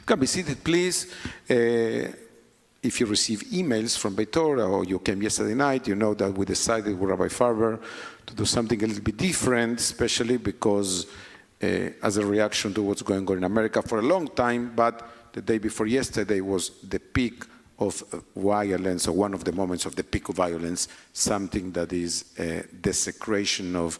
Can be seated, please. If you receive emails from Torah or you came yesterday night, you know that we decided with Rabbi Farber to do something a little bit different, especially because as a reaction to what's going on in America for a long time, but the day before yesterday was the peak of violence, or one of the moments of the peak of violence, something that is a desecration of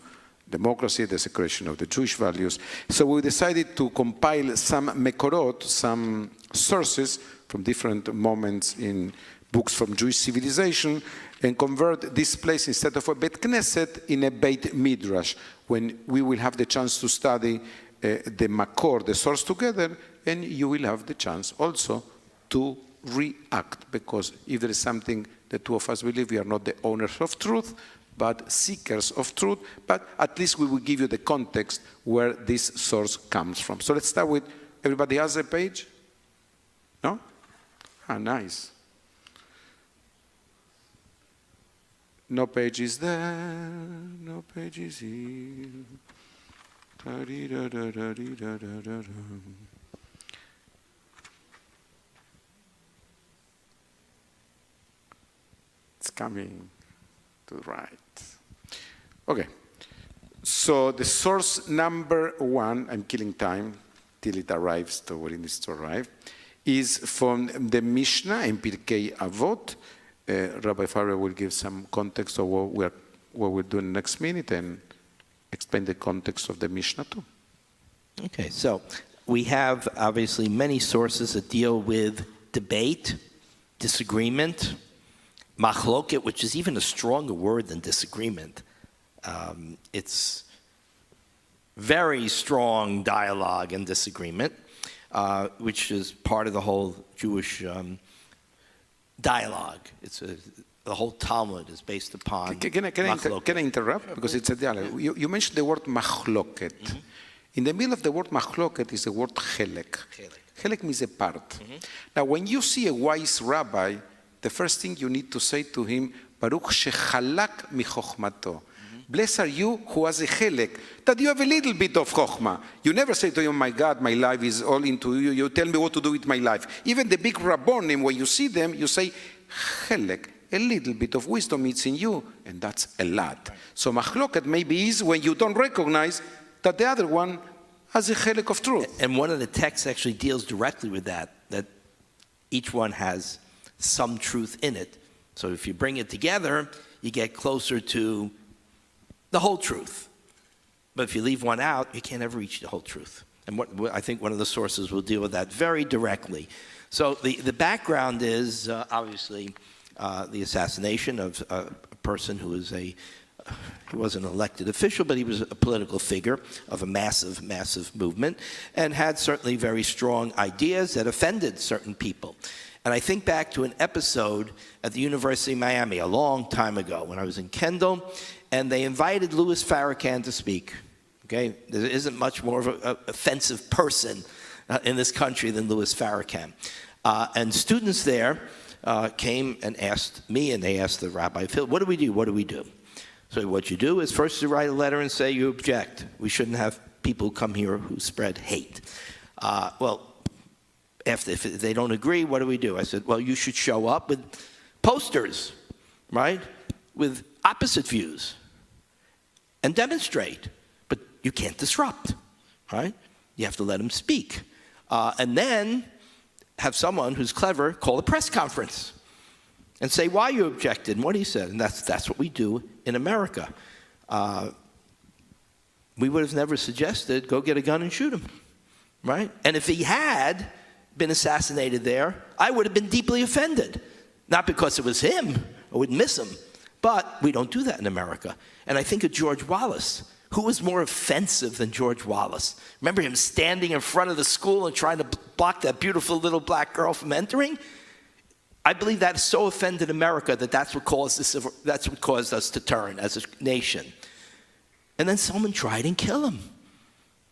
democracy, desecration of the Jewish values. So we decided to compile some mekorot, some sources from different moments in books from Jewish civilization, and convert this place, instead of a Beit Knesset, in a Beit Midrash, when we will have the chance to study the makor, the source together, and you will have the chance also to react, because if there is something the two of us believe, we are not the owners of truth, but seekers of truth, but at least we will give you the context where this source comes from. So let's start with, everybody has a page? No? Ah, nice. No page is there, no page is here. It's coming to the right. Okay. So the source number one, I'm killing time till it arrives to where it needs to arrive, is from the Mishnah in Pirkei Avot. Rabbi Farber will give some context of what we're doing next minute and explain the context of the Mishnah too. Okay, so we have obviously many sources that deal with debate, disagreement, machloket, which is even a stronger word than disagreement. It's very strong dialogue and disagreement, which is part of the whole Jewish dialogue. The whole Talmud is based upon Can I interrupt? Because it's a dialogue. You mentioned the word machloket. Mm-hmm. In the middle of the word machloket is the word chelek. Chelek means a part. Mm-hmm. Now, when you see a wise rabbi, the first thing you need to say to him, Baruch shechalak michochmato. Blessed are you who has a chelek, that you have a little bit of chokhmah. You never say to him, my God, my life is all into you. You tell me what to do with my life. Even the big rabbonim, when you see them, you say, chelek, a little bit of wisdom is in you, and that's a lot. So machloket maybe is when you don't recognize that the other one has a chelek of truth. And one of the texts actually deals directly with that each one has some truth in it. So if you bring it together, you get closer to the whole truth. But if you leave one out, you can't ever reach the whole truth. And I think one of the sources will deal with that very directly. So the background is obviously the assassination of a person who was he wasn't an elected official, but he was a political figure of a massive, massive movement, and had certainly very strong ideas that offended certain people. And I think back to an episode at the University of Miami a long time ago when I was in Kendall, and they invited Louis Farrakhan to speak. Okay, there isn't much more of an offensive person in this country than Louis Farrakhan. And students there came and asked me, and they asked the rabbi, Phil, what do we do? What do we do? So what you do is first you write a letter and say you object. We shouldn't have people come here who spread hate. If they don't agree, what do we do? I said, well, you should show up with posters, right, with opposite views and demonstrate. But you can't disrupt, right? You have to let them speak. And then have someone who's clever call a press conference and say why you objected and what he said. And that's what we do in America. We would have never suggested go get a gun and shoot him, right? And if he had been assassinated there, I would have been deeply offended. Not because it was him, I wouldn't miss him, but we don't do that in America. And I think of George Wallace. Who was more offensive than George Wallace? Remember him standing in front of the school and trying to block that beautiful little black girl from entering? I believe that so offended America that's what caused us to turn as a nation. And then someone tried and killed him.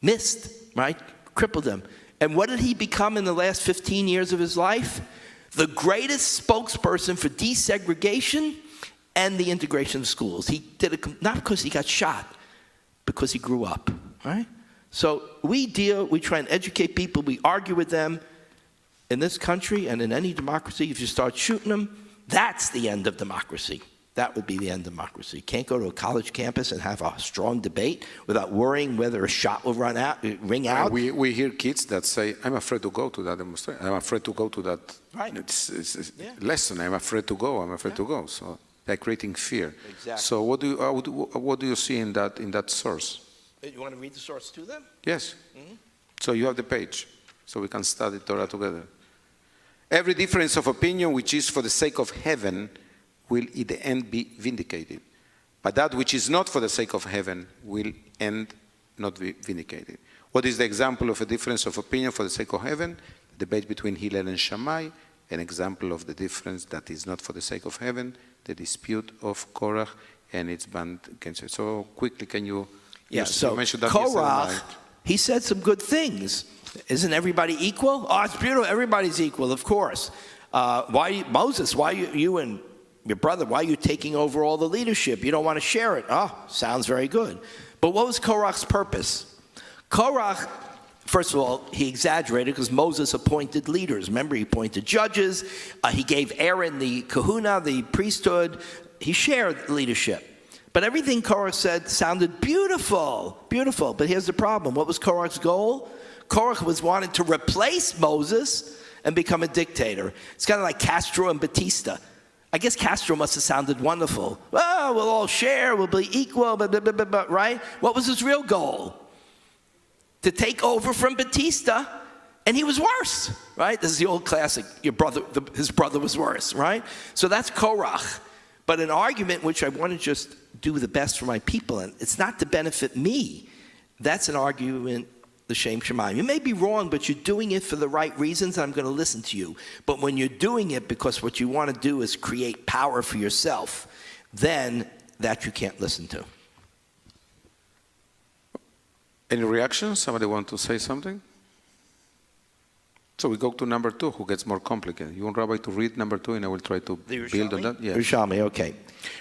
Missed, right? Crippled him. And what did he become in the last 15 years of his life? The greatest spokesperson for desegregation and the integration of schools. He did it not because he got shot, because he grew up, right? So we try and educate people, we argue with them. In this country and in any democracy, if you start shooting them, that's the end of democracy. That would be the end of democracy. You can't go to a college campus and have a strong debate without worrying whether a shot will ring out. We hear kids that say, I'm afraid to go to that demonstration. I'm afraid to go to that lesson. I'm afraid to go. I'm afraid to go. So they're creating fear. Exactly. So what do you see in that source? You want to read the source to them? Yes. Mm-hmm. So you have the page, so we can study Torah together. Every difference of opinion which is for the sake of heaven will in the end be vindicated. But that which is not for the sake of heaven will end not be vindicated. What is the example of a difference of opinion for the sake of heaven? The debate between Hillel and Shammai. An example of the difference that is not for the sake of heaven, the dispute of Korach and its band against it. So quickly, can you... So Korach, he said some good things. Isn't everybody equal? Oh, it's beautiful. Everybody's equal, of course. Moses, why you and your brother, why are you taking over all the leadership? You don't want to share it. Oh, sounds very good. But what was Korach's purpose? Korach, first of all, he exaggerated because Moses appointed leaders. Remember, he appointed judges. He gave Aaron the kahuna, the priesthood. He shared leadership. But everything Korach said sounded beautiful, beautiful. But here's the problem. What was Korach's goal? Korach was wanted to replace Moses and become a dictator. It's kind of like Castro and Batista. I guess Castro must have sounded wonderful. Oh, we'll all share, we'll be equal, blah, blah, blah, blah, blah, right? What was his real goal? To take over from Batista, and he was worse, right? This is the old classic. His brother was worse, right? So that's Korach. But an argument which I want to just do the best for my people, and it's not to benefit me. That's an argument, the Shem Shemaim. You may be wrong, but you're doing it for the right reasons, and I'm going to listen to you. But when you're doing it because what you want to do is create power for yourself, then that you can't listen to. Any reactions? Somebody want to say something? So we go to number 2, who gets more complicated. You want Rabbi to read number 2, and I will try to build on that? Yes. Yerushalmi, okay.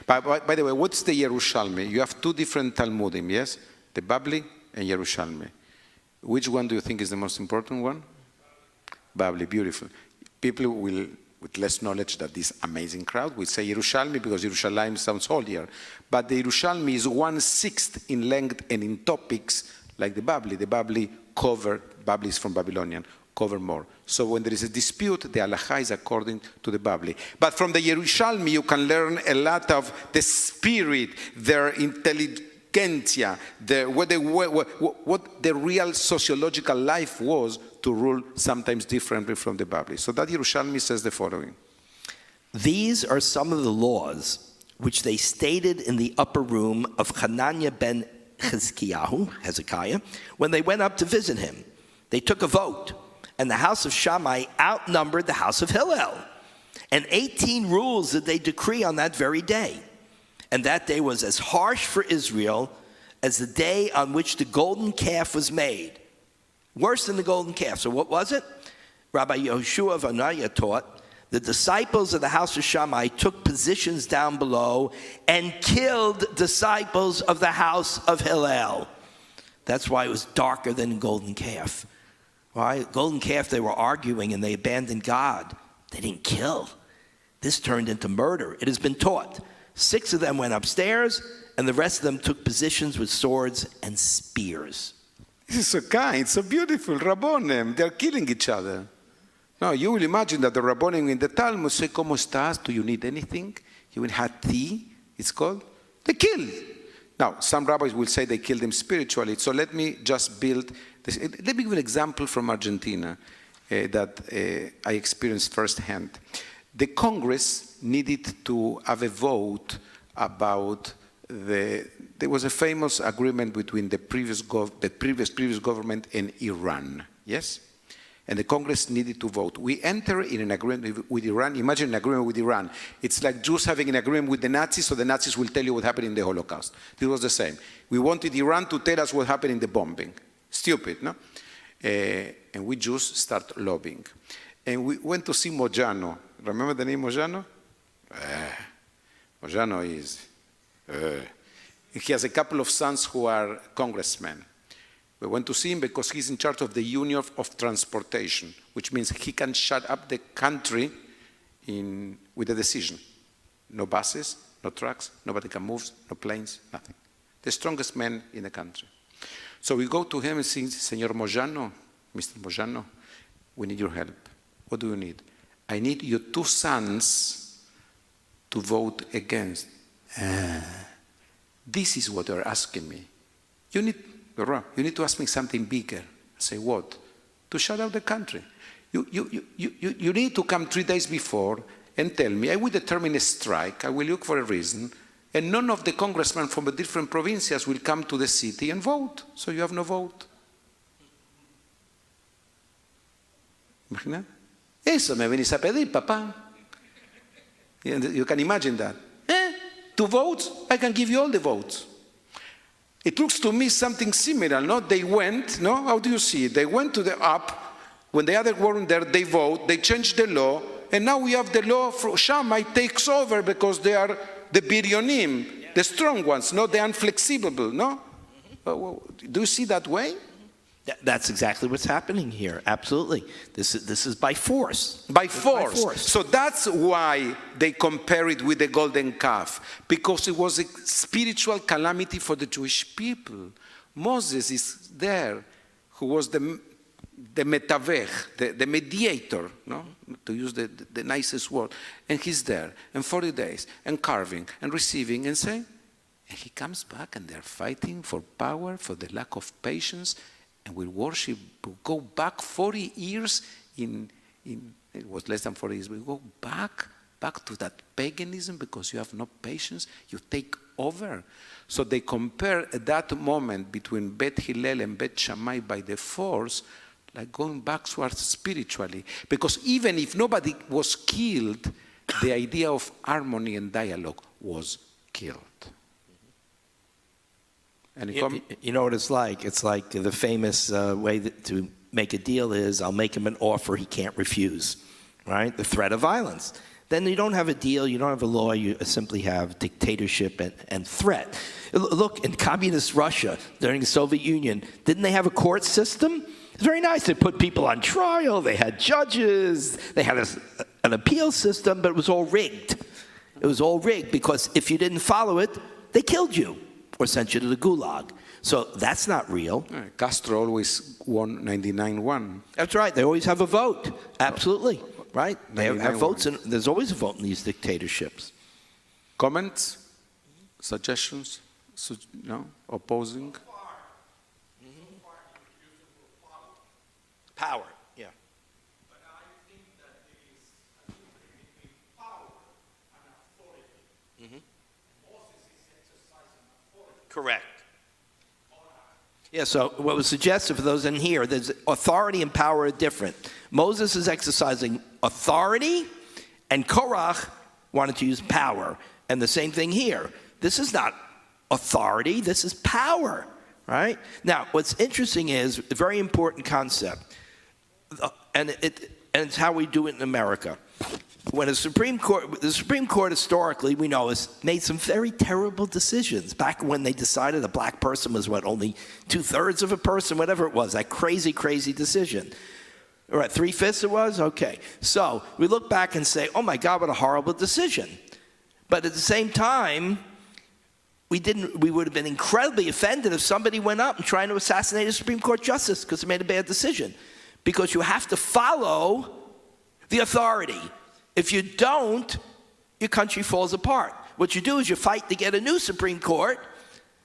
By the way, what's the Yerushalmi? You have 2 different Talmudim, yes? The Babli and Yerushalmi. Which one do you think is the most important one? Babli, beautiful. People will, with less knowledge than this amazing crowd, will say Yerushalmi because Yerushalayim sounds holier. But the Yerushalmi is 1/6 in length and in topics like the Babli. The Babli Babli is from Babylonian, cover more. So when there is a dispute, the halacha is according to the Babli. But from the Yerushalmi, you can learn a lot of the spirit, their intelligentsia, what the real sociological life was to rule sometimes differently from the Babli. So that Yerushalmi says the following. These are some of the laws which they stated in the upper room of Hananiah ben Hezekiah, when they went up to visit him. They took a vote, and the house of Shammai outnumbered the house of Hillel. And 18 rules did they decree on that very day. And that day was as harsh for Israel as the day on which the golden calf was made. Worse than the golden calf. So what was it? Rabbi Yehoshua of Anaya taught, the disciples of the house of Shammai took positions down below and killed disciples of the house of Hillel. That's why it was darker than the golden calf. Why? Golden calf, they were arguing and they abandoned God. They didn't kill. This turned into murder. It has been taught. 6 of them went upstairs, and the rest of them took positions with swords and spears. This is so kind, so beautiful. Rabbonim, they're killing each other. Now, you will imagine that the Rabbonim in the Talmud say, ¿Cómo estás? Do you need anything? You will have tea, it's called. They kill. Now, some rabbis will say they killed them spiritually. So let me just build this. Let me give an example from Argentina that I experienced firsthand. The Congress needed to have a vote about there was a famous agreement between the previous government and Iran, yes? And the Congress needed to vote. We enter in an agreement with Iran. Imagine an agreement with Iran. It's like Jews having an agreement with the Nazis, so the Nazis will tell you what happened in the Holocaust. This was the same. We wanted Iran to tell us what happened in the bombing. Stupid, no? And we Jews start lobbying. And we went to see Mojano. Remember the name Mojano? Mojano is... he has a couple of sons who are congressmen. We went to see him because he's in charge of the Union of Transportation, which means he can shut up the country with a decision. No buses, no trucks, nobody can move, no planes, nothing. The strongest man in the country. So we go to him and say, Señor Moyano, Mr. Moyano, we need your help. What do you need? I need your 2 sons to vote against. This is what you're asking me. You need to ask me something bigger. I say, what? To shut out the country. You need to come 3 days before and tell me, I will determine a strike, I will look for a reason, and none of the congressmen from the different provincias will come to the city and vote. So you have no vote. Imagina? Eso me venís a pedir, papá. You can imagine that. 2 votes? I can give you all the votes. It looks to me something similar, no? They went, no? How do you see it? They went to the up. When the other weren't there, they vote, they changed the law, and now we have the law from Shammai takes over because they are the biryonim, the strong ones, not the unflexible, no? Do you see that way? That's exactly what's happening here. Absolutely. This is by force. By force. So that's why they compare it with the golden calf, because it was a spiritual calamity for the Jewish people. Moses is there, who was the metavech, the mediator, no? To use the nicest word. And he's there, and 40 days, and carving, and receiving, and saying, and he comes back, and they're fighting for power, for the lack of patience, and will worship, go back 40 years it was less than 40 years, we go back to that paganism because you have no patience, you take over. So they compare that moment between Beth Hillel and Beth Shammai by the force, like going backwards spiritually. Because even if nobody was killed, the idea of harmony and dialogue was killed. You know what it's like? It's like the famous way to make a deal is, I'll make him an offer he can't refuse, right? The threat of violence. Then you don't have a deal, you don't have a law, you simply have dictatorship and threat. Look, in communist Russia, during the Soviet Union, didn't they have a court system? It's very nice. They put people on trial, they had judges, they had an appeal system, but it was all rigged. It was all rigged because if you didn't follow it, they killed you or sent you to the gulag. So that's not real. Castro always won 99-1. That's right. They always have a vote. Absolutely. Right? They have votes, and there's always a vote in these dictatorships. Comments? Suggestions? No? Opposing? Power, yeah. But I think that there is a difference between power and authority. Moses is exercising authority. Correct. Yeah, so what was suggested for those in here, there's authority and power are different. Moses is exercising authority, and Korach wanted to use power. And the same thing here. This is not authority, this is power, right? Now, what's interesting is a very important concept, and it's how we do it in America. When the Supreme Court historically, we know, has made some very terrible decisions. Back when they decided a black person was, only 2/3 of a person, whatever it was, that crazy, crazy decision. All right, 3/5 it was? Okay. So we look back and say, oh my God, what a horrible decision. But at the same time, we would have been incredibly offended if somebody went up and tried to assassinate a Supreme Court justice because they made a bad decision. Because you have to follow the authority. If you don't, your country falls apart. What you do is you fight to get a new Supreme Court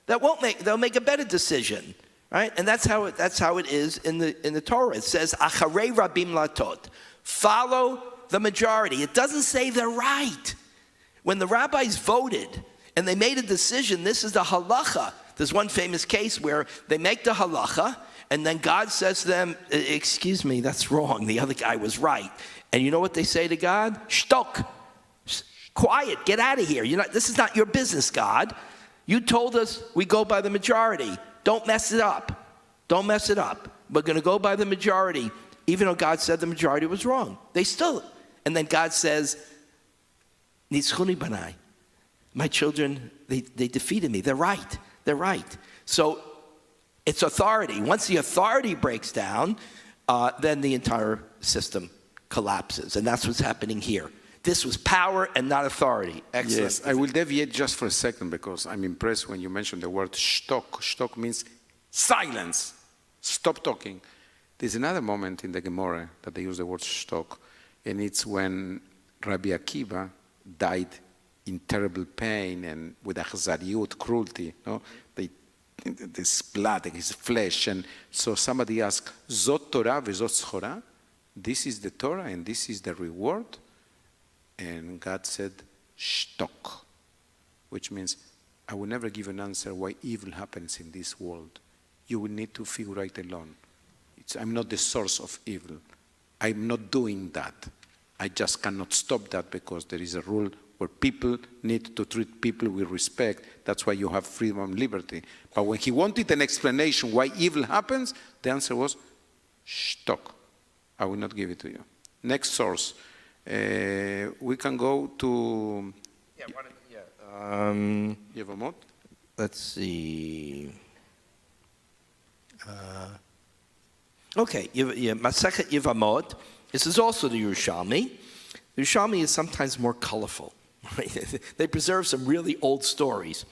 they'll make a better decision, right? And that's how it is in the Torah. It says, Acharei Rabim Latot. Follow the majority. It doesn't say they're right. When the rabbis voted and they made a decision, this is the halacha. There's one famous case where they make the halacha, and then God says to them, excuse me, that's wrong. The other guy was right. And you know what they say to God? Shtok. Quiet. Get out of here. This is not your business, God. You told us we go by the majority. Don't mess it up. Don't mess it up. We're going to go by the majority, even though God said the majority was wrong. And then God says, Nitzchuni banai. My children, they defeated me. They're right. They're right. So It's authority. Once the authority breaks down, then the entire system collapses. And that's what's happening here. This was power and not authority. Excellent. Yes, I will deviate just for a second because I'm impressed when you mentioned the word shtok. Shtok means silence. Stop talking. There's another moment in the Gemara that they use the word shtok, and it's when Rabbi Akiva died in terrible pain and with achzariut, cruelty. No? This blood, his flesh. And so somebody asked, Zot Torah vezot schora? This is the Torah and this is the reward? And God said, shtok, which means I will never give an answer why evil happens in this world. You will need to figure it alone. I'm not the source of evil. I'm not doing that. I just cannot stop that because there is a rule where people need to treat people with respect. That's why you have freedom and liberty. But when he wanted an explanation why evil happens, the answer was, shtok. I will not give it to you. Next source. We can go to Yevamot. Let's see. Okay, Masechet Yevamot. This is also the Yerushalmi. The Yerushalmi is sometimes more colorful. Right? They preserve some really old stories.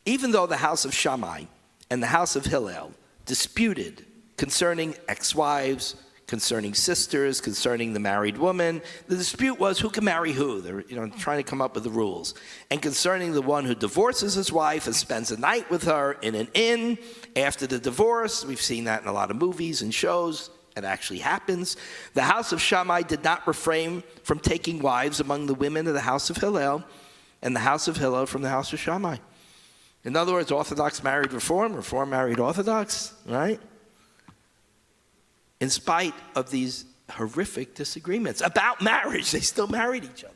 Even though the house of Shammai and the house of Hillel disputed concerning ex-wives, concerning sisters, concerning the married woman, the dispute was who can marry who. They were trying to come up with the rules. And concerning the one who divorces his wife and spends a night with her in an inn after the divorce, we've seen that in a lot of movies and shows. It actually happens. The house of Shammai did not refrain from taking wives among the women of the house of Hillel, and the house of Hillel from the house of Shammai. In other words, Orthodox married Reform, Reform married Orthodox, right? In spite of these horrific disagreements about marriage, they still married each other.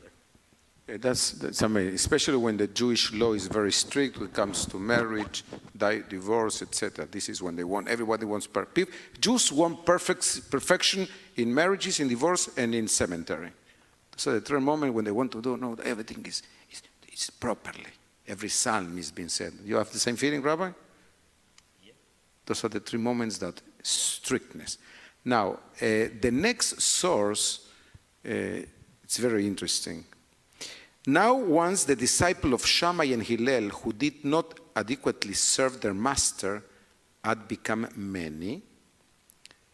That's amazing, especially when the Jewish law is very strict when it comes to marriage, divorce, etc. This is when they want, everybody wants, Jews want perfection in marriages, in divorce, and in cemetery. So the third moment when they want to do, no, everything is properly. Every psalm is being said. You have the same feeling, Rabbi? Yeah. Those are the three moments that strictness. Now, the next source, it's very interesting. Now, once the disciple of Shammai and Hillel, who did not adequately serve their master, had become many,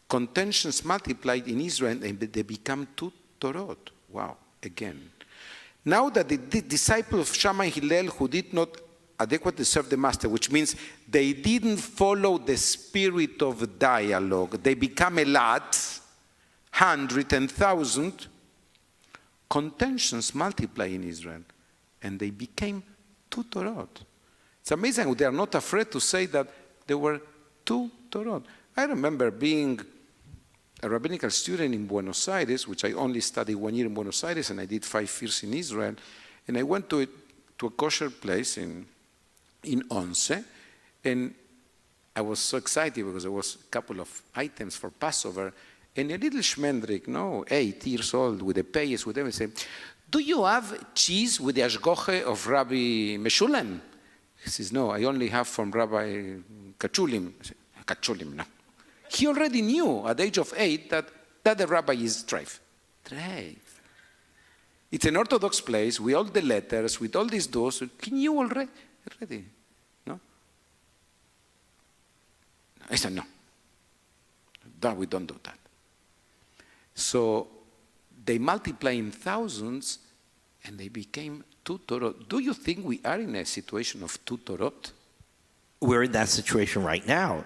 contentions multiplied in Israel and they become two Torot. Wow, again. Now that the disciple of Shammai and Hillel, who did not adequately serve the master, which means they didn't follow the spirit of dialogue, they become a lot, 100 and 1,000, contentions multiply in Israel, and they became two Torot. It's amazing they are not afraid to say that there were two Torot. I remember being a rabbinical student in Buenos Aires, which I only studied 1 year in Buenos Aires, and I did 5 years in Israel, and I went to a kosher place in Once, and I was so excited because there was a couple of items for Passover, and a little shmendrik, 8 years old, with a payas, with everything, said, do you have cheese with the ashgoche of Rabbi Meshulam? He says, no, I only have from Rabbi Kachulim. I said, Kachulim, no. He already knew at the age of 8 that the rabbi is treif. Treif. It's an Orthodox place with all the letters, with all these doors. He knew already. No? I said, no. That we don't do that. So they multiply in thousands and they became two Torot. Do you think we are in a situation of two Torot? We're in that situation right now.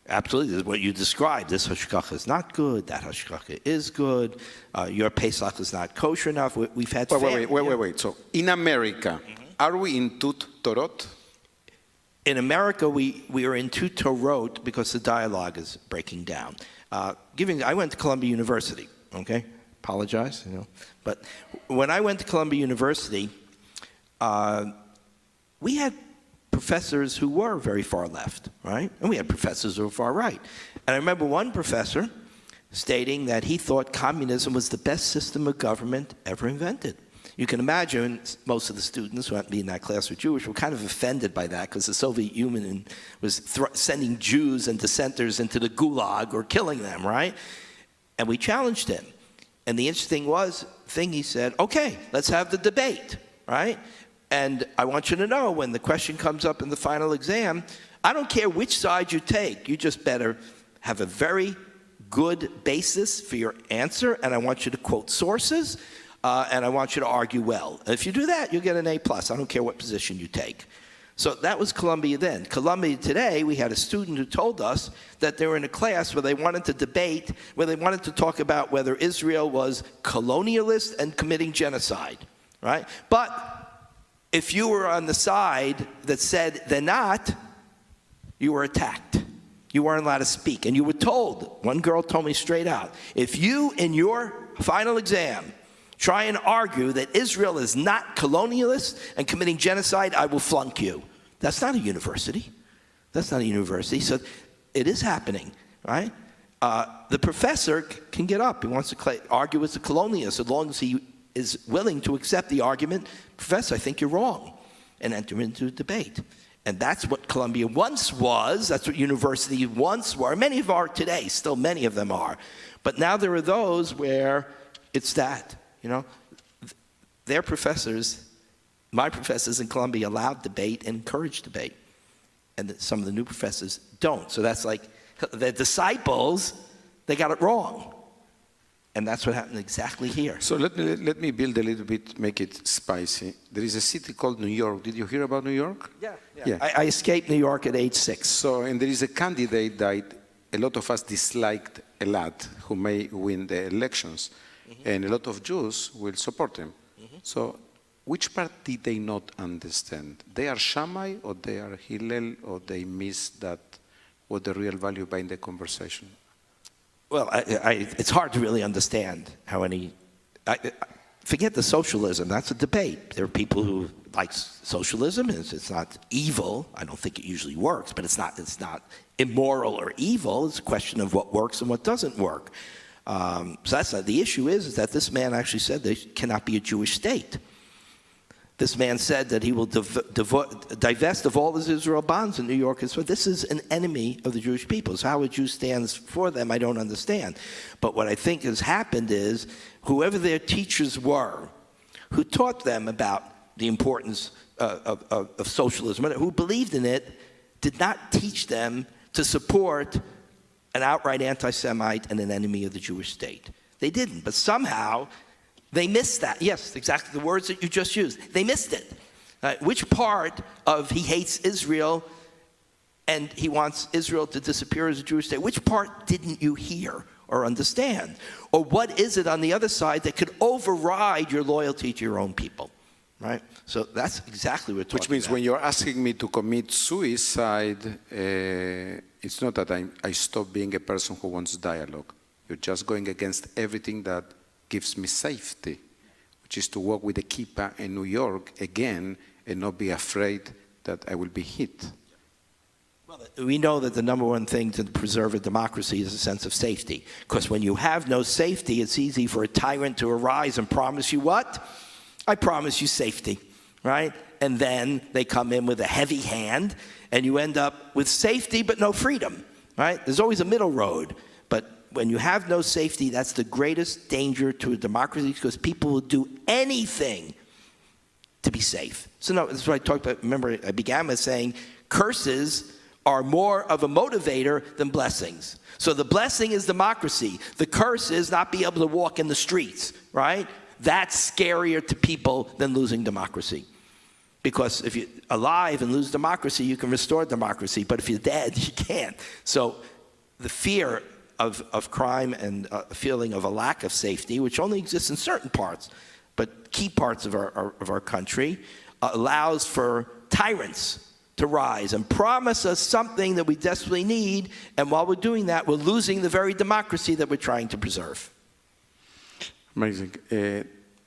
Absolutely. This is what you described. This hashgacha is not good. That hashgacha is good. Your Pesach is not kosher enough. We've had Wait. So in America, are we in two Torot? In America, we are in two Torot because the dialogue is breaking down. I went to Columbia University, okay? Apologize, But when I went to Columbia University, we had professors who were very far left, right? And we had professors who were far right. And I remember one professor stating that he thought communism was the best system of government ever invented. You can imagine most of the students who happened to be in that class were Jewish were kind of offended by that because the Soviet Union was sending Jews and dissenters into the gulag or killing them, right? And we challenged him. And the interesting thing he said, okay, let's have the debate, right? And I want you to know when the question comes up in the final exam, I don't care which side you take, you just better have a very good basis for your answer, and I want you to quote sources, and I want you to argue well. And if you do that, you'll get an A+. I don't care what position you take. So that was Columbia then. Columbia today, we had a student who told us that they were in a class where they wanted to debate, where they wanted to talk about whether Israel was colonialist and committing genocide, right? But if you were on the side that said they're not, you were attacked. You weren't allowed to speak. And you were told, one girl told me straight out, if you in your final exam try and argue that Israel is not colonialist and committing genocide, I will flunk you. That's not a university. That's not a university. So it is happening, right? The professor can get up. He wants to argue as a colonialist as long as he is willing to accept the argument. Professor, I think you're wrong, and enter into a debate. And that's what Columbia once was. That's what universities once were. Many of them are today. Still many of them are. But now there are those where it's that. You know, their professors, my professors in Columbia allowed debate and encouraged debate. And some of the new professors don't. So that's like the disciples, they got it wrong. And that's what happened exactly here. So let me build a little bit, make it spicy. There is a city called New York. Did you hear about New York? Yeah. I escaped New York at age 6. So, and there is a candidate that a lot of us disliked a lot, who may win the elections. And a lot of Jews will support him. So which part did they not understand? They are Shammai, or they are Hillel, or they miss that what the real value behind the conversation? Well, it's hard to really understand how any... forget the socialism. That's a debate. There are people who like socialism. It's not evil. I don't think it usually works, but it's not immoral or evil. It's a question of what works and what doesn't work. So that's not, the issue is that this man actually said there cannot be a Jewish state. This man said that he will divest of all his Israel bonds in New York. So this is an enemy of the Jewish people. So how a Jew stands for them, I don't understand. But what I think has happened is whoever their teachers were, who taught them about the importance of socialism, who believed in it, did not teach them to support an outright anti-Semite and an enemy of the Jewish state. They didn't, but somehow they missed that. Yes, exactly the words that you just used. They missed it. Which part of he hates Israel and he wants Israel to disappear as a Jewish state, which part didn't you hear or understand? Or what is it on the other side that could override your loyalty to your own people? Right? So that's exactly what we're talking about. Which means when you're asking me to commit suicide, it's not that I stop being a person who wants dialogue. You're just going against everything that gives me safety, which is to walk with a kippah in New York again and not be afraid that I will be hit. Well, we know that the number one thing to preserve a democracy is a sense of safety. Because when you have no safety, it's easy for a tyrant to arise and promise you what? I promise you safety, right? And then they come in with a heavy hand, and you end up with safety but no freedom, right? There's always a middle road. But when you have no safety, that's the greatest danger to a democracy, because people will do anything to be safe. So no, this is what I talked about. Remember, I began with saying curses are more of a motivator than blessings. So the blessing is democracy. The curse is not be able to walk in the streets, right? That's scarier to people than losing democracy. Because if you're alive and lose democracy, you can restore democracy. But if you're dead, you can't. So the fear of crime and a feeling of a lack of safety, which only exists in certain parts, but key parts of our country, allows for tyrants to rise and promise us something that we desperately need. And while we're doing that, we're losing the very democracy that we're trying to preserve. Amazing.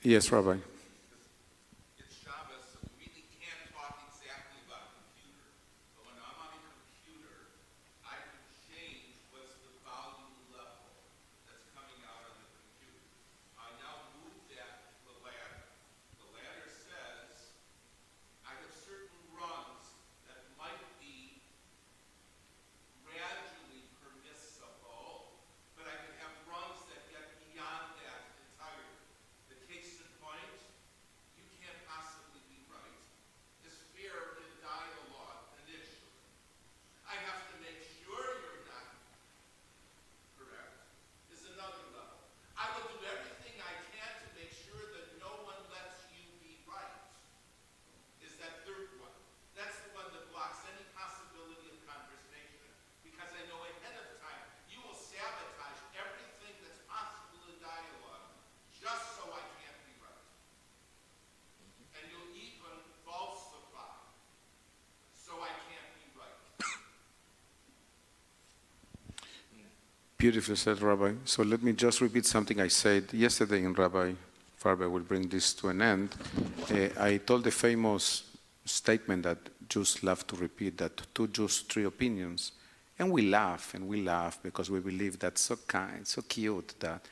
Yes, Rabbi. It's Shabbos, so we really can't talk exactly about a computer. But when I'm on a computer, I can change what's the volume level that's coming out on the computer. I now move that to the ladder. The Beautifully said, Rabbi. So let me just repeat something I said yesterday, and Rabbi Farber will bring this to an end. I told the famous statement that Jews love to repeat, that 2 Jews, 3 opinions. And we laugh because we believe that's so kind, so cute that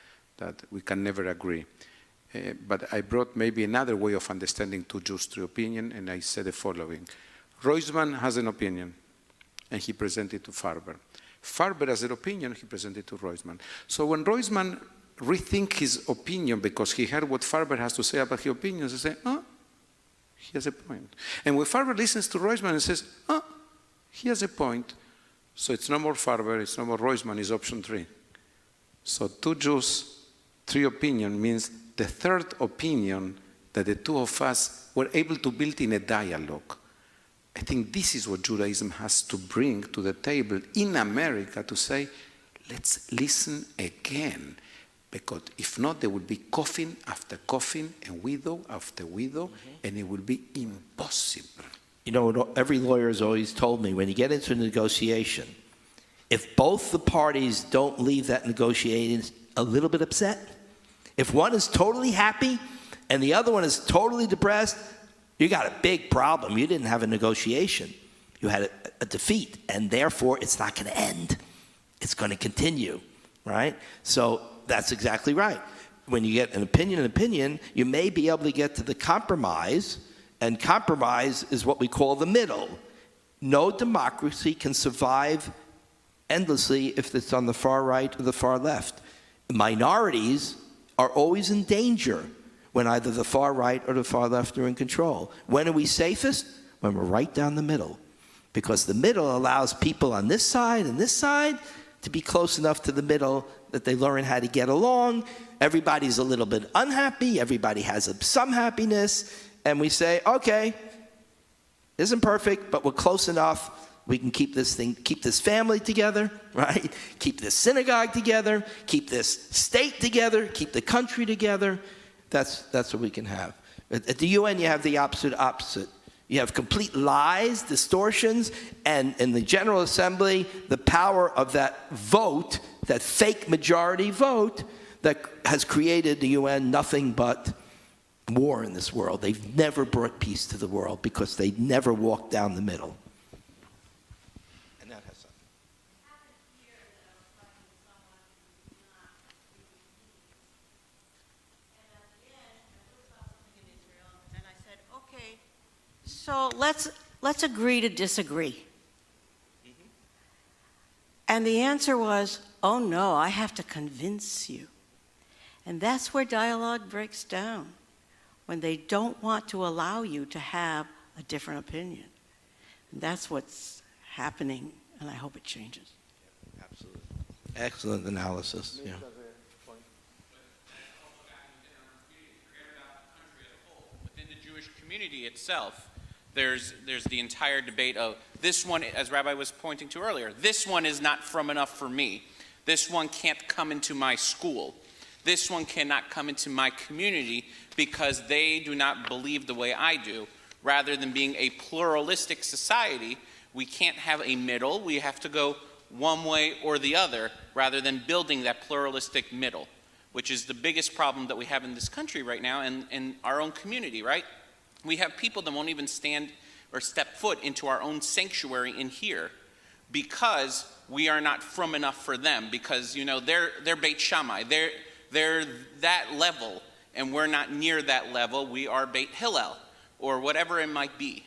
we can never agree. But I brought maybe another way of understanding 2 Jews, 3 opinions, and I said the following. Rojzman has an opinion, and he presented it to Farber. Farber has an opinion, he presented it to Rojzman. So when Rojzman rethink his opinion because he heard what Farber has to say about his opinions, he say, he has a point. And when Farber listens to Rojzman and says, he has a point, so it's no more Farber, it's no more Rojzman, it's option 3. So 2 Jews, 3 opinion means the third opinion that the 2 of us were able to build in a dialogue. I think this is what Judaism has to bring to the table in America to say, let's listen again. Because if not, there will be coffin after coffin and widow after widow, and it will be impossible. You know, every lawyer has always told me, when you get into a negotiation, if both the parties don't leave that negotiation a little bit upset, if one is totally happy and the other one is totally depressed, you got a big problem. You didn't have a negotiation. You had a defeat, and therefore it's not going to end. It's going to continue, right? So that's exactly right. When you get an opinion, you may be able to get to the compromise, and compromise is what we call the middle. No democracy can survive endlessly if it's on the far right or the far left. Minorities are always in danger when either the far right or the far left are in control. When are we safest? When we're right down the middle. Because the middle allows people on this side and this side to be close enough to the middle that they learn how to get along. Everybody's a little bit unhappy. Everybody has some happiness. And we say, okay, isn't perfect, but we're close enough. We can keep this family together, right? Keep this synagogue together, keep this state together, keep the country together. That's what we can have. At the UN, you have the opposite. You have complete lies, distortions, and in the General Assembly, the power of that vote, that fake majority vote, that has created the UN nothing but war in this world. They've never brought peace to the world because they never walked down the middle. And that has something. And I said, okay, so let's agree to disagree. And the answer was, oh no, I have to convince you. And that's where dialogue breaks down, when they don't want to allow you to have a different opinion. And that's what's happening, and I hope it changes. Absolutely. Excellent analysis. Yeah. Within the Jewish community itself, there's the entire debate of this one, as Rabbi was pointing to earlier, this one is not from enough for me. This one can't come into my school. This one cannot come into my community because they do not believe the way I do. Rather than being a pluralistic society, we can't have a middle. We have to go one way or the other rather than building that pluralistic middle, which is the biggest problem that we have in this country right now and in our own community, right? We have people that won't even stand or step foot into our own sanctuary in here because we are not from enough for them, because, you know, they're Beit Shammai. They're that level, and we're not near that level. We are Beit Hillel, or whatever it might be.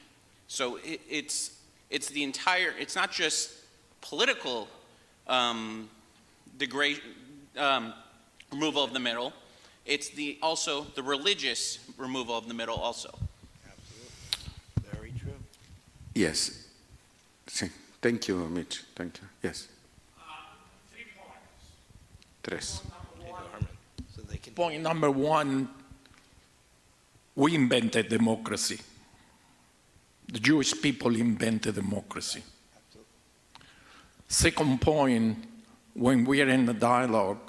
So it's the entire, it's not just political removal of the middle, it's also the religious removal of the middle also. Absolutely. Very true. Yes. Thank you, Mitch. Thank you. Yes. 3 points. Tres. So they can. Point number 1, we invented democracy. The Jewish people invented democracy. Second point, when we are in the dialogue,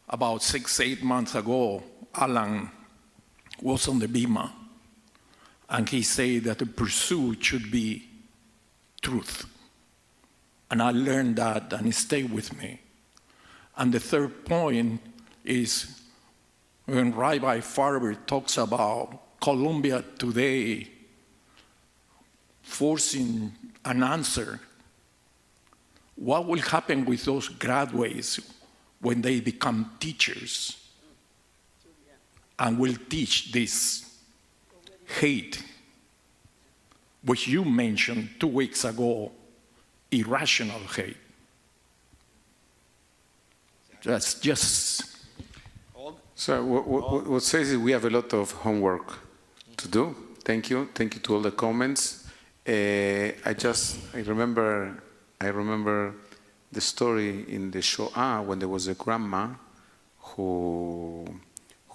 about 6-8 months ago, Alan was on the Bima, and he said that the pursuit should be truth. And I learned that, and it stayed with me. And the third point is when Rabbi Farber talks about Colombia today forcing an answer, what will happen with those graduates when they become teachers and will teach this hate, which you mentioned 2 weeks ago, irrational hate? Just So what says is we have a lot of homework to do. Thank you to all the comments. I remember the story in the Shoah when there was a grandma who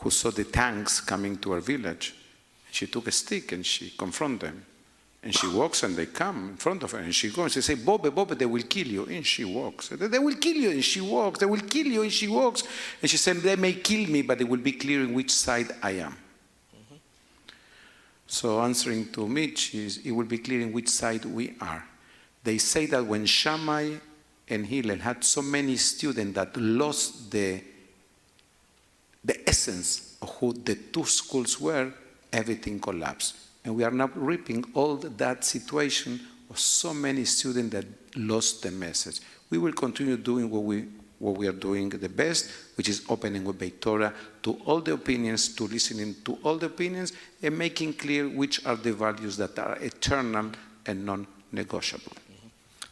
saw the tanks coming to her village. She took a stick and she confronted them. And she walks and they come in front of her and she goes and she says, Bobbe, they will kill you. And she walks. They will kill you. And she walks. They will kill you. And she walks. And she said, they may kill me, but it will be clear in which side I am. Mm-hmm. So answering to Mitch is, it will be clear in which side we are. They say that when Shammai and Hillel had so many students that lost the essence of who the two schools were, everything collapsed. And we are now reaping all that situation of so many students that lost the message. We will continue doing what we are doing the best, which is opening with Beit Torah to all the opinions, to listening to all the opinions, and making clear which are the values that are eternal and non-negotiable.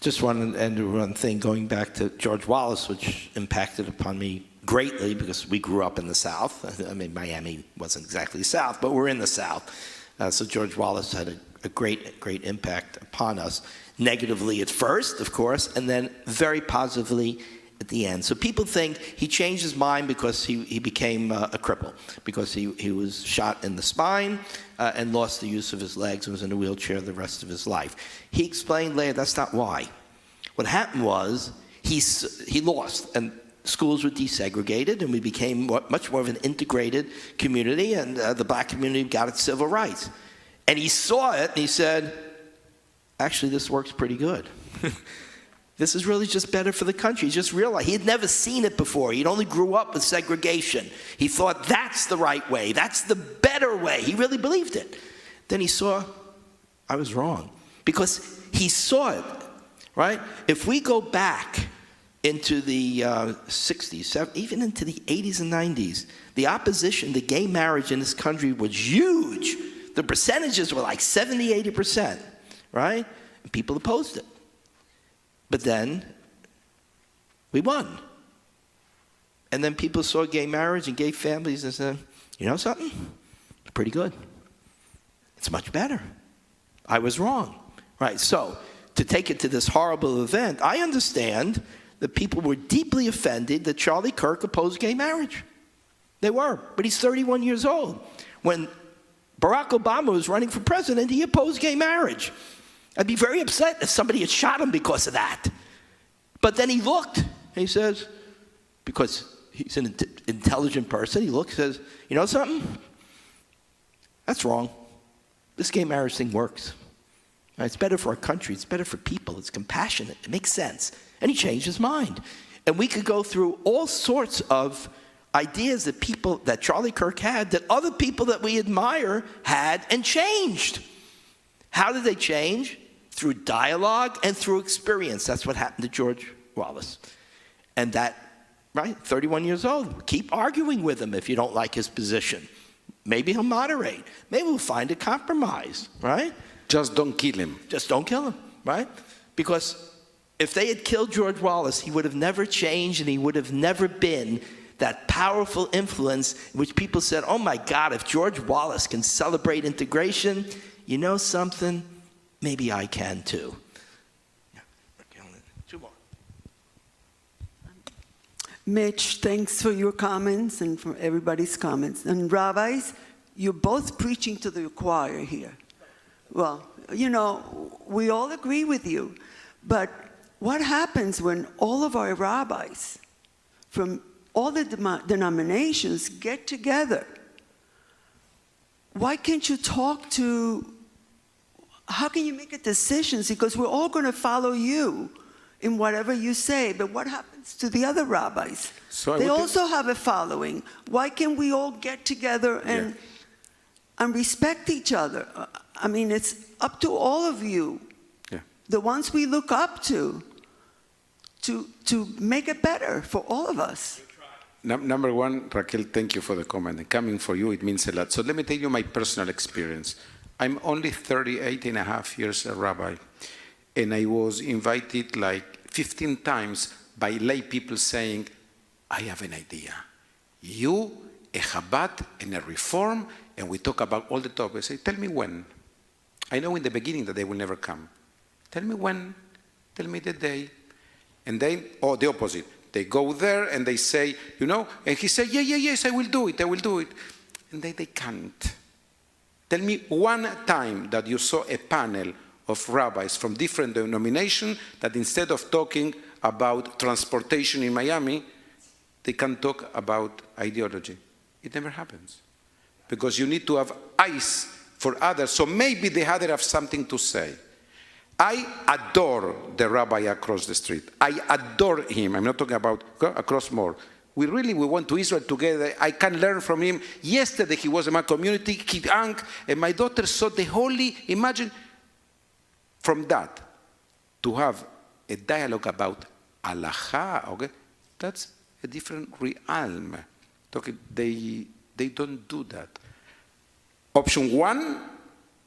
Just one thing, going back to George Wallace, which impacted upon me greatly because we grew up in the South. I mean, Miami wasn't exactly South, but we're in the South. So George Wallace had a great impact upon us, negatively at first, of course, and then very positively at the end. So people think he changed his mind because he became a cripple, because he was shot in the spine and lost the use of his legs and was in a wheelchair the rest of his life. He explained later that's not why. What happened was he lost, and schools were desegregated, and we became much more of an integrated community, and the black community got its civil rights. And he saw it, and he said, actually, this works pretty good. This is really just better for the country. He just realized he had never seen it before. He'd only grew up with segregation. He thought that's the right way. That's the better way. He really believed it. Then he saw, I was wrong. Because he saw it, right? If we go back into the 60s, 70s, even into the 80s and 90s, the opposition to gay marriage in this country was huge. The percentages were like 70, 80%, right? And people opposed it. But then we won. And then people saw gay marriage and gay families and said, you know something? It's pretty good. It's much better. I was wrong, right? So to take it to this horrible event, I understand that people were deeply offended that Charlie Kirk opposed gay marriage. They were, but he's 31 years old. When Barack Obama was running for president, he opposed gay marriage. I'd be very upset if somebody had shot him because of that. But then he looked, and he says, because he's an intelligent person, he looks and says, you know something? That's wrong. This gay marriage thing works. It's better for our country. It's better for people. It's compassionate. It makes sense. And he changed his mind. And we could go through all sorts of ideas that Charlie Kirk had, that other people that we admire had and changed. How did they change? Through dialogue and through experience. That's what happened to George Wallace. And that, right, 31 years old, keep arguing with him if you don't like his position. Maybe he'll moderate. Maybe we'll find a compromise, right? Just don't kill him. Just don't kill him, right? Because if they had killed George Wallace, he would have never changed and he would have never been that powerful influence in which people said, oh my God, if George Wallace can celebrate integration, you know something? Maybe I can too. Yeah. Two more. Mitch, thanks for your comments and for everybody's comments. And rabbis, you're both preaching to the choir here. Well, you know, we all agree with you, but what happens when all of our rabbis from all the denominations get together? Why can't you talk to, how can you make a decision? Because we're all going to follow you in whatever you say, but what happens to the other rabbis? So I They would also have a following. Why can't we all get together and respect each other? I mean, it's up to all of you, Yeah. the ones we look up to make it better for all of us. Number one, Raquel, thank you for the comment. And coming for you, it means a lot. So let me tell you my personal experience. I'm only 38 and a half years a rabbi, and I was invited like 15 times by lay people saying, I have an idea. You, a Shabbat, and a reform, and we talk about all the topics. I say, tell me when. I know in the beginning that they will never come. Tell me when. Tell me the day. And then, or the opposite. They go there and they say, and he said, yes, I will do it. And they can't. Tell me one time that you saw a panel of rabbis from different denominations that instead of talking about transportation in Miami, they can talk about ideology. It never happens. Because you need to have eyes for others, so maybe the other have something to say. I adore the rabbi across the street. I adore him. I'm not talking about across more. We went to Israel together. I can learn from him. Yesterday he was in my community, Kid-Ank, and my daughter saw the holy. Imagine from that to have a dialogue about halacha. Okay, that's a different realm. They don't do that. Option one,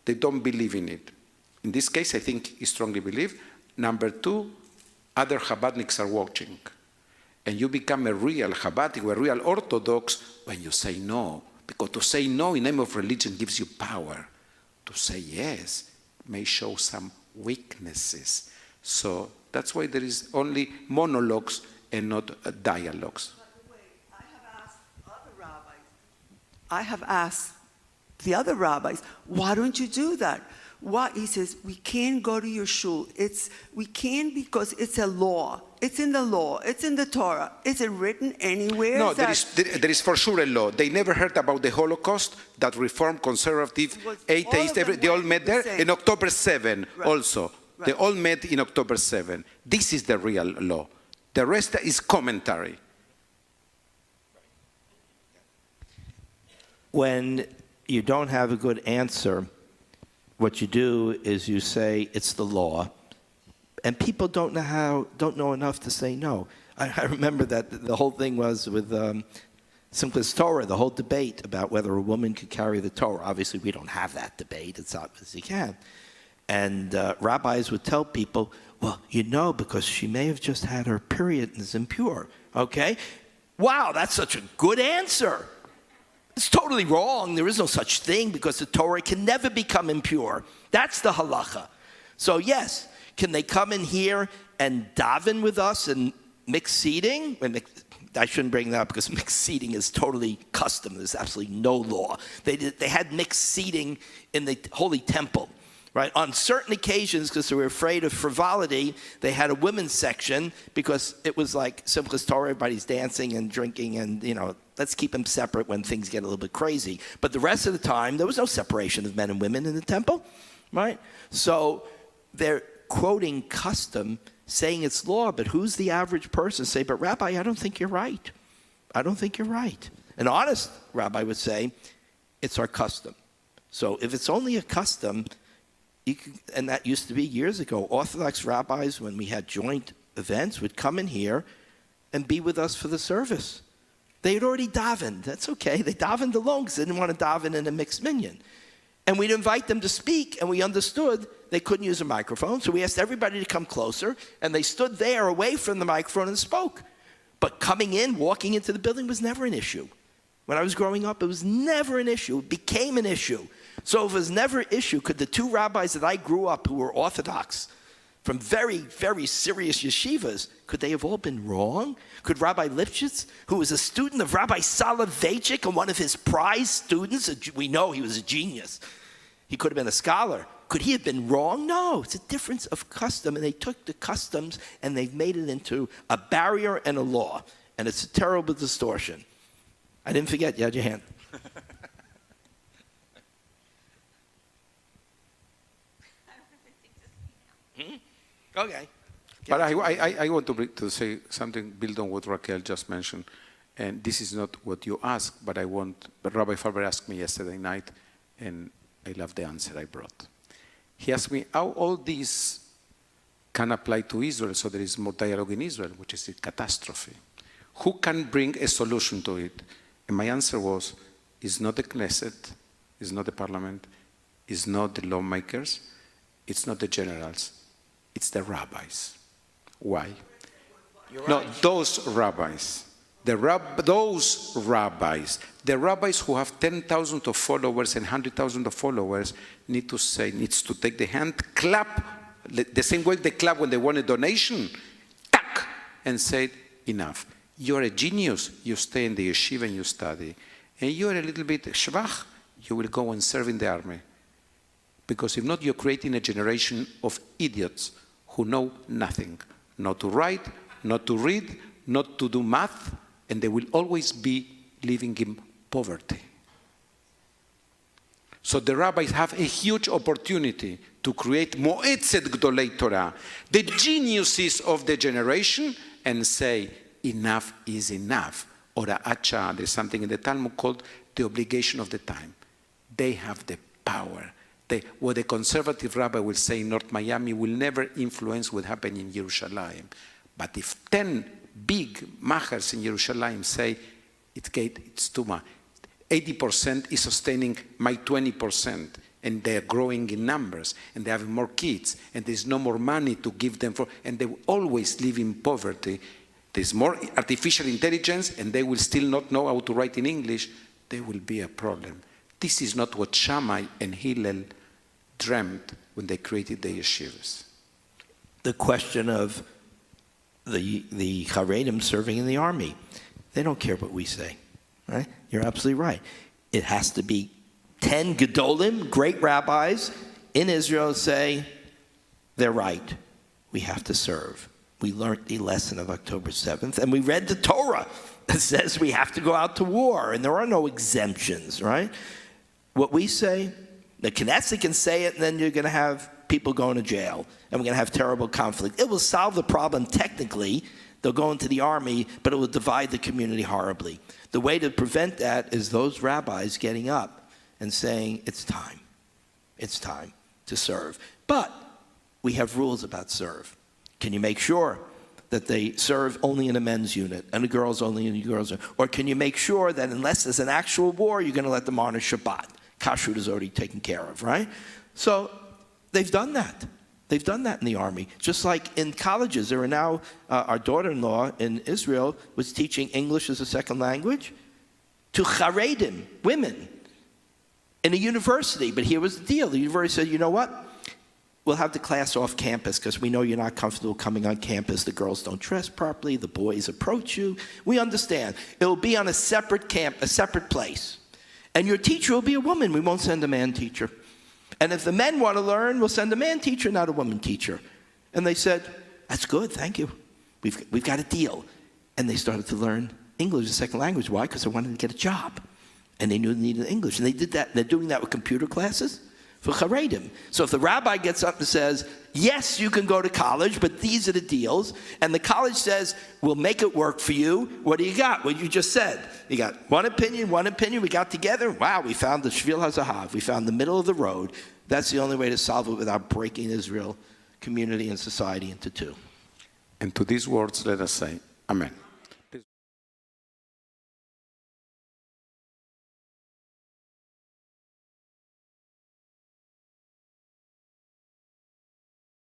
they don't believe in it. In this case, I think he strongly believes. Number two, other Chabadniks are watching. And you become a real Chabadnik, a real Orthodox when you say no. Because to say no in the name of religion gives you power. To say yes may show some weaknesses. So that's why there is only monologues and not dialogues. By the way, I have asked the other rabbis, why don't you do that? Why? He says, we can't go to your shul. We can't because it's a law. It's in the law. It's in the Torah. Is it written anywhere? No, there is for sure a law. They never heard about the Holocaust, that Reformed, Conservative, Atheist, they all met there. In October 7 also. Right. They all met in October 7. This is the real law. The rest is commentary. When you don't have a good answer, what you do is you say it's the law, and people don't know enough to say no. I remember that the whole thing was with Simchas Torah, the whole debate about whether a woman could carry the Torah. Obviously, we don't have that debate. It's obvious you can. And rabbis would tell people, well, because she may have just had her period and is impure. Okay? Wow, that's such a good answer. It's totally wrong. There is no such thing because the Torah can never become impure. That's the halacha. So yes, can they come in here and daven with us and mixed seating? I shouldn't bring that up because mixed seating is totally custom. There's absolutely no law. They had mixed seating in the Holy Temple. Right? On certain occasions, because they were afraid of frivolity, they had a women's section because it was like Simchas Torah, everybody's dancing and drinking and, let's keep them separate when things get a little bit crazy. But the rest of the time, there was no separation of men and women in the temple, right? So they're quoting custom, saying it's law, but who's the average person say, but Rabbi, I don't think you're right. I don't think you're right. An honest rabbi would say, it's our custom. So if it's only a custom, and that used to be years ago, Orthodox rabbis, when we had joint events, would come in here and be with us for the service. They had already davened. That's okay. They davened alone because they didn't want to daven in a mixed minyan. And we'd invite them to speak, and we understood they couldn't use a microphone, so we asked everybody to come closer, and they stood there away from the microphone and spoke. But coming in, walking into the building was never an issue. When I was growing up, it was never an issue. It became an issue. So if it was never an issue, could the two rabbis that I grew up who were Orthodox from very, very serious yeshivas, could they have all been wrong? Could Rabbi Lipschitz, who was a student of Rabbi Soloveitchik and one of his prize students, we know he was a genius, he could have been a scholar, could he have been wrong? No, it's a difference of custom, and they took the customs and they've made it into a barrier and a law, and it's a terrible distortion. I didn't forget, you had your hand. Okay. But I want to say something, build on what Raquel just mentioned. And this is not what you asked, but Rabbi Farber asked me yesterday night, and I love the answer I brought. He asked me how all these can apply to Israel, so there is more dialogue in Israel, which is a catastrophe. Who can bring a solution to it? And my answer was, it's not the Knesset, it's not the parliament, it's not the lawmakers, it's not the generals, it's the rabbis. Why? No, those rabbis. Those rabbis, the rabbis who have 10,000 of followers and 100,000 of followers needs to take the hand, clap, the same way they clap when they want a donation, tack, and say, enough. You're a genius, you stay in the yeshiva and you study. And you're a little bit shvach, you will go and serve in the army. Because if not, you're creating a generation of idiots who know nothing. Not to write, not to read, not to do math, and they will always be living in poverty. So the rabbis have a huge opportunity to create Moetzet Gdolei Torah, the geniuses of the generation, and say, enough is enough. Or Acha, there's something in the Talmud called the obligation of the time. They have the power. What the conservative rabbi will say in North Miami will never influence what happened in Jerusalem. But if 10 big machers in Jerusalem say, it's too much, 80% is sustaining my 20%, and they're growing in numbers, and they have more kids, and there's no more money to give them and they will always live in poverty. There's more artificial intelligence, and they will still not know how to write in English. There will be a problem. This is not what Shammai and Hillel dreamt when they created the yeshivas. The question of the Haredim serving in the army, they don't care what we say, right? You're absolutely right. It has to be 10 Gedolim, great rabbis in Israel say, they're right. We have to serve. We learned the lesson of October 7th, and we read the Torah that says we have to go out to war, and there are no exemptions, right? What we say, the Knesset can say it, and then you're going to have people going to jail, and we're going to have terrible conflict. It will solve the problem technically. They'll go into the army, but it will divide the community horribly. The way to prevent that is those rabbis getting up and saying, it's time to serve. But we have rules about serve. Can you make sure that they serve only in a men's unit and the girls only in the girls' unit? Or can you make sure that unless there's an actual war, you're going to let them honor Shabbat? Kashrut is already taken care of, right? So they've done that. They've done that in the army. Just like in colleges, there are now, our daughter-in-law in Israel was teaching English as a second language to Haredim, women, in a university. But here was the deal. The university said, you know what? We'll have the class off campus because we know you're not comfortable coming on campus. The girls don't dress properly. The boys approach you. We understand. It will be on a separate a separate place. And your teacher will be a woman. We won't send a man teacher. And if the men want to learn, we'll send a man teacher, not a woman teacher. And they said, that's good, thank you. We've got a deal. And they started to learn English as a second language. Why? Because they wanted to get a job. And they knew they needed English. And they did that. And they're doing that with computer classes for Haredim. So if the rabbi gets up and says, yes, you can go to college, but these are the deals, and the college says, we'll make it work for you, what do you got? What you just said. You got one opinion, we got together, wow, we found the Shvil HaZahav, we found the middle of the road. That's the only way to solve it without breaking Israel community and society into two. And to these words, let us say, Amen.